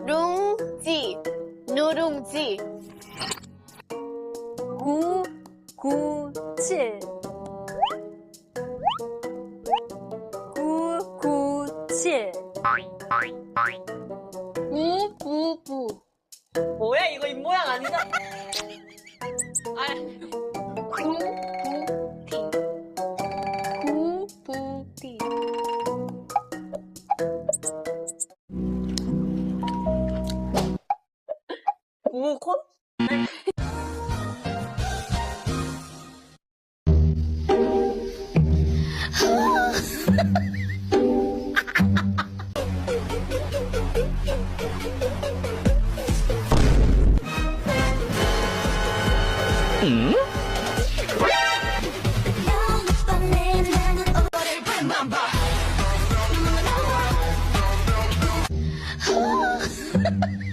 누룽지, 누룽지. 997 997 구구구. 뭐야 이거 입모양 아니잖아. 구부티. 구부티. 구콘? Oh